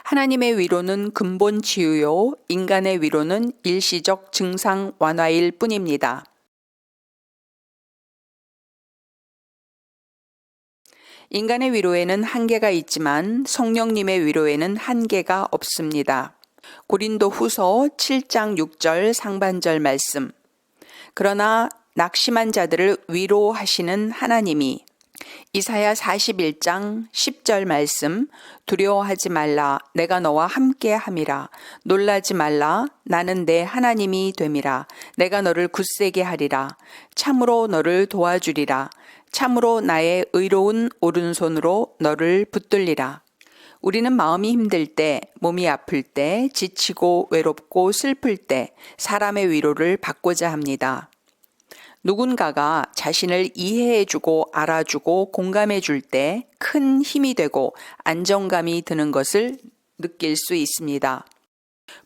하나님의 위로는 근본 치유요, 인간의 위로는 일시적 증상 완화일 뿐입니다. 인간의 위로에는 한계가 있지만 성령님의 위로에는 한계가 없습니다. 고린도 후서 7장 6절 상반절 말씀. 그러나 낙심한 자들을 위로하시는 하나님이 이사야 41장 10절 말씀. 두려워하지 말라, 내가 너와 함께 함이라. 놀라지 말라, 나는 내 하나님이 됨이라. 내가 너를 굳세게 하리라. 참으로 너를 도와주리라. 참으로 나의 의로운 오른손으로 너를 붙들리라. 우리는 마음이 힘들 때, 몸이 아플 때, 지치고 외롭고 슬플 때 사람의 위로를 받고자 합니다. 누군가가 자신을 이해해주고 알아주고 공감해줄 때 큰 힘이 되고 안정감이 드는 것을 느낄 수 있습니다.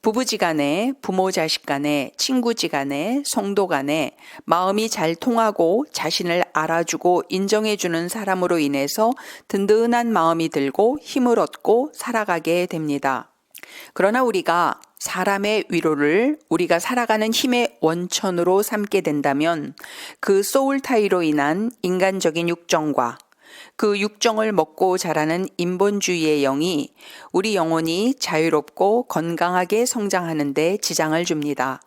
부부지간에, 부모자식간에, 친구지간에, 성도간에 마음이 잘 통하고 자신을 알아주고 인정해주는 사람으로 인해서 든든한 마음이 들고 힘을 얻고 살아가게 됩니다. 그러나 우리가 사람의 위로를 우리가 살아가는 힘의 원천으로 삼게 된다면 그 소울타이로 인한 인간적인 육정과 그 육정을 먹고 자라는 인본주의의 영이 우리 영혼이 자유롭고 건강하게 성장하는 데 지장을 줍니다.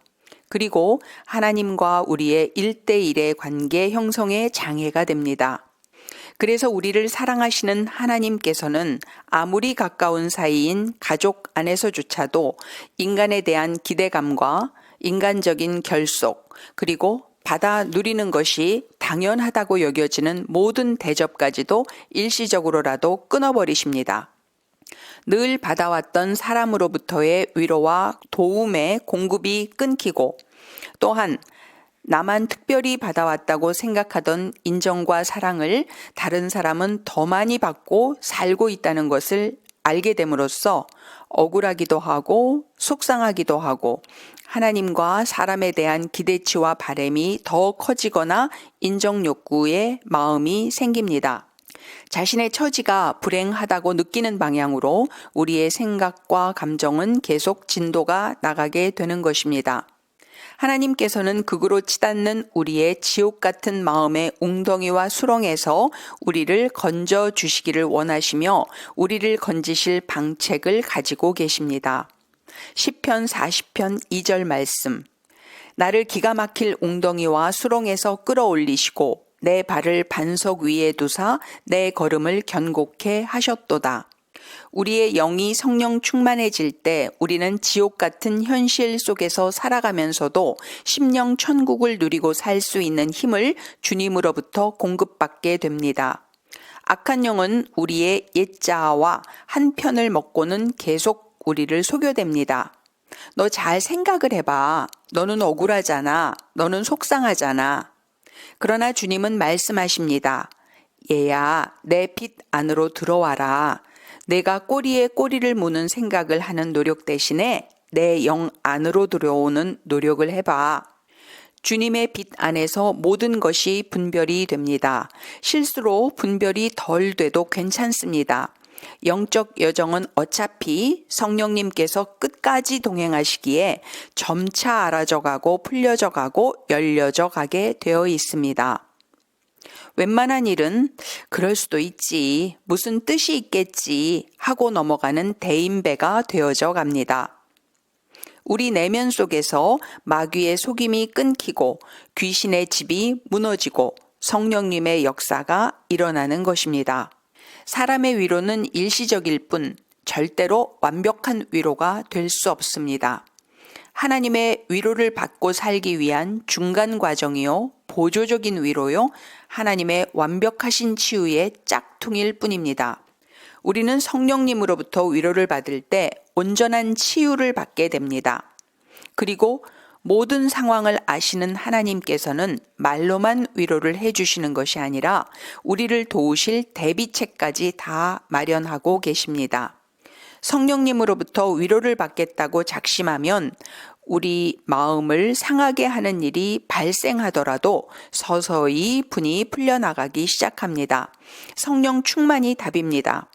그리고 하나님과 우리의 1대1의 관계 형성에 장애가 됩니다. 그래서 우리를 사랑하시는 하나님께서는 아무리 가까운 사이인 가족 안에서조차도 인간에 대한 기대감과 인간적인 결속, 그리고 받아 누리는 것이 당연하다고 여겨지는 모든 대접까지도 일시적으로라도 끊어버리십니다. 늘 받아왔던 사람으로부터의 위로와 도움의 공급이 끊기고 또한 나만 특별히 받아왔다고 생각하던 인정과 사랑을 다른 사람은 더 많이 받고 살고 있다는 것을 알게 됨으로써 억울하기도 하고 속상하기도 하고 하나님과 사람에 대한 기대치와 바람이 더 커지거나 인정 욕구의 마음이 생깁니다. 자신의 처지가 불행하다고 느끼는 방향으로 우리의 생각과 감정은 계속 진도가 나가게 되는 것입니다. 하나님께서는 극으로 치닫는 우리의 지옥 같은 마음의 웅덩이와 수렁에서 우리를 건져 주시기를 원하시며 우리를 건지실 방책을 가지고 계십니다. 시편 40편 2절 말씀. 나를 기가 막힐 웅덩이와 수렁에서 끌어올리시고 내 발을 반석 위에 두사 내 걸음을 견고케 하셨도다. 우리의 영이 성령 충만해질 때 우리는 지옥 같은 현실 속에서 살아가면서도 심령 천국을 누리고 살 수 있는 힘을 주님으로부터 공급받게 됩니다. 악한 영은 우리의 옛자아와 한 편을 먹고는 계속 우리를 속여댑니다. 너 잘 생각을 해봐. 너는 억울하잖아. 너는 속상하잖아. 그러나 주님은 말씀하십니다. 얘야, 내 빛 안으로 들어와라. 내가 꼬리에 꼬리를 무는 생각을 하는 노력 대신에 내 영 안으로 들어오는 노력을 해봐. 주님의 빛 안에서 모든 것이 분별이 됩니다. 실수로 분별이 덜 돼도 괜찮습니다. 영적 여정은 어차피 성령님께서 끝까지 동행하시기에 점차 알아져 가고 풀려져 가고 열려져 가게 되어 있습니다. 웬만한 일은 그럴 수도 있지, 무슨 뜻이 있겠지 하고 넘어가는 대인배가 되어져 갑니다. 우리 내면 속에서 마귀의 속임이 끊기고 귀신의 집이 무너지고 성령님의 역사가 일어나는 것입니다. 사람의 위로는 일시적일 뿐 절대로 완벽한 위로가 될 수 없습니다. 하나님의 위로를 받고 살기 위한 중간 과정이요, 보조적인 위로요, 하나님의 완벽하신 치유의 짝퉁일 뿐입니다. 우리는 성령님으로부터 위로를 받을 때 온전한 치유를 받게 됩니다. 그리고 모든 상황을 아시는 하나님께서는 말로만 위로를 해주시는 것이 아니라 우리를 도우실 대비책까지 다 마련하고 계십니다. 성령님으로부터 위로를 받겠다고 작심하면 우리 마음을 상하게 하는 일이 발생하더라도 서서히 분이 풀려나가기 시작합니다. 성령 충만이 답입니다.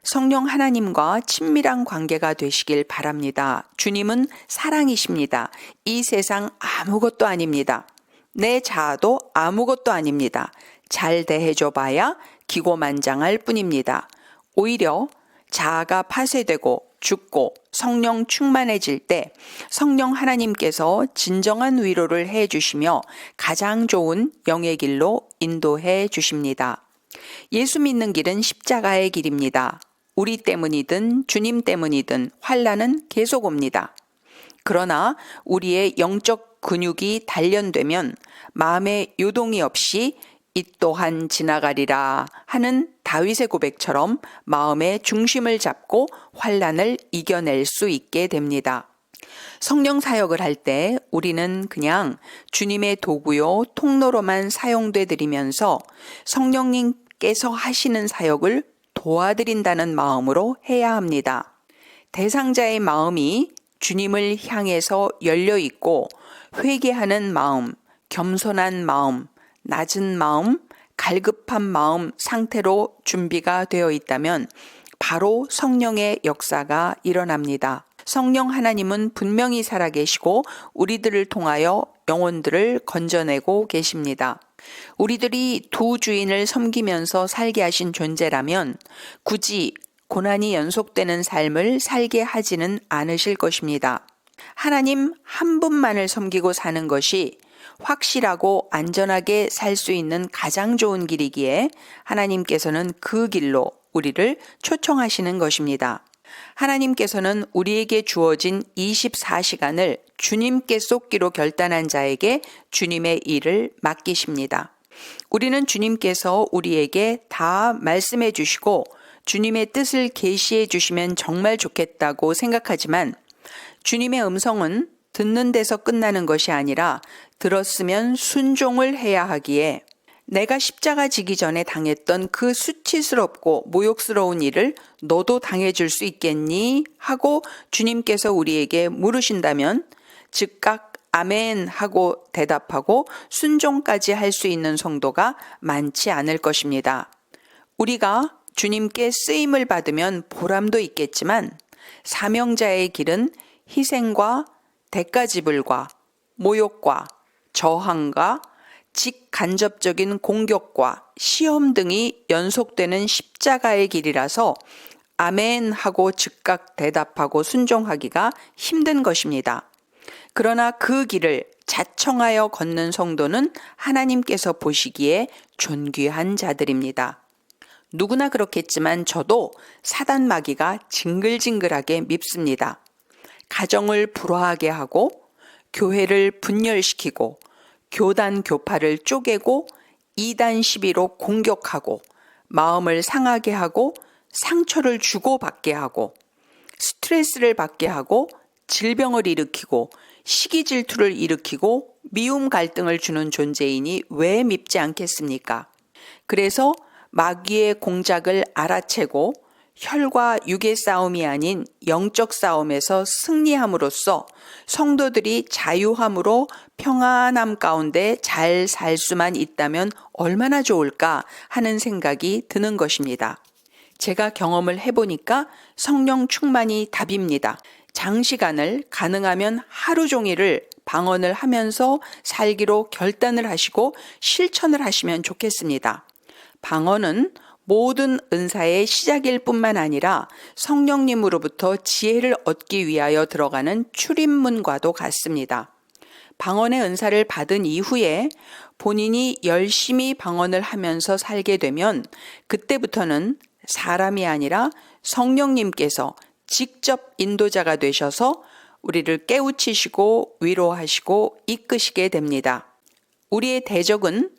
성령 하나님과 친밀한 관계가 되시길 바랍니다. 주님은 사랑이십니다. 이 세상 아무것도 아닙니다. 내 자아도 아무것도 아닙니다. 잘 대해줘 봐야 기고만장할 뿐입니다. 오히려 자아가 파쇄되고 죽고 성령 충만해질 때 성령 하나님께서 진정한 위로를 해 주시며 가장 좋은 영의 길로 인도해 주십니다. 예수 믿는 길은 십자가의 길입니다. 우리 때문이든 주님 때문이든 환난은 계속 옵니다. 그러나 우리의 영적 근육이 단련되면 마음의 요동이 없이 이 또한 지나가리라 하는 다윗의 고백처럼 마음의 중심을 잡고 환난을 이겨낼 수 있게 됩니다. 성령 사역을 할 때 우리는 그냥 주님의 도구요 통로로만 사용돼 드리면서 성령님께서 하시는 사역을 도와드린다는 마음으로 해야 합니다. 대상자의 마음이 주님을 향해서 열려 있고 회개하는 마음, 겸손한 마음, 낮은 마음, 갈급한 마음 상태로 준비가 되어 있다면 바로 성령의 역사가 일어납니다. 성령 하나님은 분명히 살아계시고 우리들을 통하여 영혼들을 건져내고 계십니다. 우리들이 두 주인을 섬기면서 살게 하신 존재라면 굳이 고난이 연속되는 삶을 살게 하지는 않으실 것입니다. 하나님 한 분만을 섬기고 사는 것이 확실하고 안전하게 살 수 있는 가장 좋은 길이기에 하나님께서는 그 길로 우리를 초청하시는 것입니다. 하나님께서는 우리에게 주어진 24시간을 주님께 쏟기로 결단한 자에게 주님의 일을 맡기십니다. 우리는 주님께서 우리에게 다 말씀해 주시고 주님의 뜻을 계시해 주시면 정말 좋겠다고 생각하지만 주님의 음성은 듣는 데서 끝나는 것이 아니라 들었으면 순종을 해야 하기에 내가 십자가 지기 전에 당했던 그 수치스럽고 모욕스러운 일을 너도 당해줄 수 있겠니? 하고 주님께서 우리에게 물으신다면 즉각 아멘 하고 대답하고 순종까지 할 수 있는 성도가 많지 않을 것입니다. 우리가 주님께 쓰임을 받으면 보람도 있겠지만 사명자의 길은 희생과 대가지불과 모욕과 저항과 직간접적인 공격과 시험 등이 연속되는 십자가의 길이라서 아멘 하고 즉각 대답하고 순종하기가 힘든 것입니다. 그러나 그 길을 자청하여 걷는 성도는 하나님께서 보시기에 존귀한 자들입니다. 누구나 그렇겠지만 저도 사단 마귀가 징글징글하게 밉습니다. 가정을 불화하게 하고 교회를 분열시키고 교단 교파를 쪼개고 이단 시비로 공격하고 마음을 상하게 하고 상처를 주고받게 하고 스트레스를 받게 하고 질병을 일으키고 시기 질투를 일으키고 미움 갈등을 주는 존재이니 왜 밉지 않겠습니까? 그래서 마귀의 공작을 알아채고 혈과 육의 싸움이 아닌 영적 싸움에서 승리함으로써 성도들이 자유함으로 평안함 가운데 잘 살 수만 있다면 얼마나 좋을까 하는 생각이 드는 것입니다. 제가 경험을 해보니까 성령 충만이 답입니다. 장시간을 가능하면 하루 종일을 방언을 하면서 살기로 결단을 하시고 실천을 하시면 좋겠습니다. 방언은 모든 은사의 시작일 뿐만 아니라 성령님으로부터 지혜를 얻기 위하여 들어가는 출입문과도 같습니다. 방언의 은사를 받은 이후에 본인이 열심히 방언을 하면서 살게 되면 그때부터는 사람이 아니라 성령님께서 직접 인도자가 되셔서 우리를 깨우치시고 위로하시고 이끄시게 됩니다. 우리의 대적은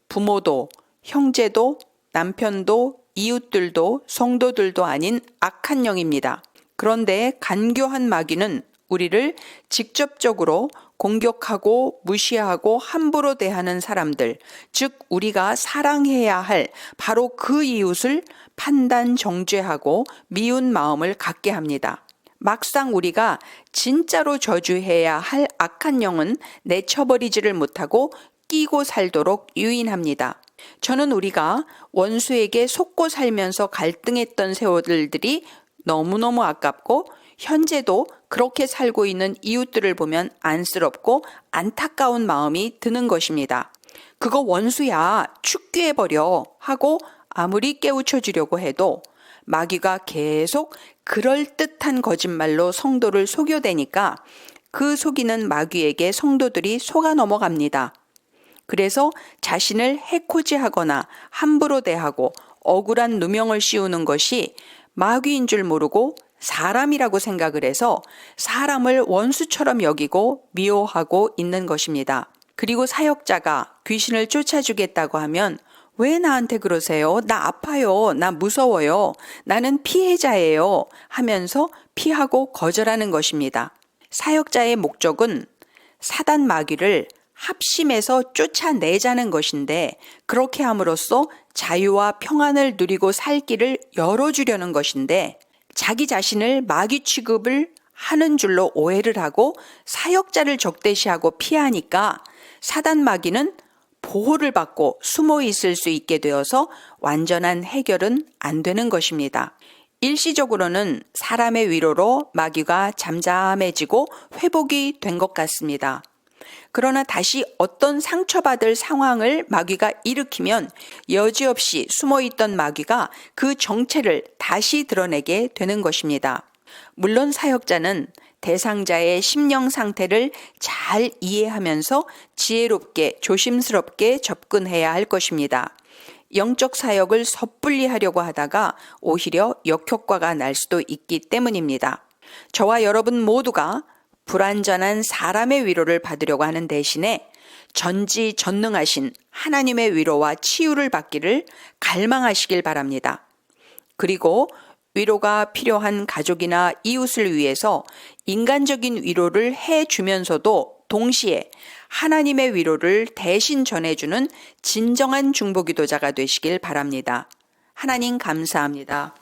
부모도 형제도 남편도 이웃들도 성도들도 아닌 악한 영입니다. 그런데 간교한 마귀는 우리를 직접적으로 공격하고 무시하고 함부로 대하는 사람들, 즉 우리가 사랑해야 할 바로 그 이웃을 판단 정죄하고 미운 마음을 갖게 합니다. 막상 우리가 진짜로 저주해야 할 악한 영은 내쳐버리지를 못하고 끼고 살도록 유인합니다. 저는 우리가 원수에게 속고 살면서 갈등했던 세월들이 너무너무 아깝고 현재도 그렇게 살고 있는 이웃들을 보면 안쓰럽고 안타까운 마음이 드는 것입니다. 그거 원수야, 축기해버려 하고 아무리 깨우쳐 주려고 해도 마귀가 계속 그럴듯한 거짓말로 성도를 속여대니까 그 속이는 마귀에게 성도들이 속아 넘어갑니다. 그래서 자신을 해코지하거나 함부로 대하고 억울한 누명을 씌우는 것이 마귀인 줄 모르고 사람이라고 생각을 해서 사람을 원수처럼 여기고 미워하고 있는 것입니다. 그리고 사역자가 귀신을 쫓아주겠다고 하면 왜 나한테 그러세요? 나 아파요. 나 무서워요. 나는 피해자예요. 하면서 피하고 거절하는 것입니다. 사역자의 목적은 사단 마귀를 합심해서 쫓아내자는 것인데 그렇게 함으로써 자유와 평안을 누리고 살 길을 열어주려는 것인데 자기 자신을 마귀 취급을 하는 줄로 오해를 하고 사역자를 적대시하고 피하니까 사단 마귀는 보호를 받고 숨어 있을 수 있게 되어서 완전한 해결은 안 되는 것입니다. 일시적으로는 사람의 위로로 마귀가 잠잠해지고 회복이 된 것 같습니다. 그러나 다시 어떤 상처받을 상황을 마귀가 일으키면 여지없이 숨어있던 마귀가 그 정체를 다시 드러내게 되는 것입니다. 물론 사역자는 대상자의 심령 상태를 잘 이해하면서 지혜롭게 조심스럽게 접근해야 할 것입니다. 영적 사역을 섣불리 하려고 하다가 오히려 역효과가 날 수도 있기 때문입니다. 저와 여러분 모두가 불완전한 사람의 위로를 받으려고 하는 대신에 전지전능하신 하나님의 위로와 치유를 받기를 갈망하시길 바랍니다. 그리고 위로가 필요한 가족이나 이웃을 위해서 인간적인 위로를 해주면서도 동시에 하나님의 위로를 대신 전해주는 진정한 중보기도자가 되시길 바랍니다. 하나님 감사합니다.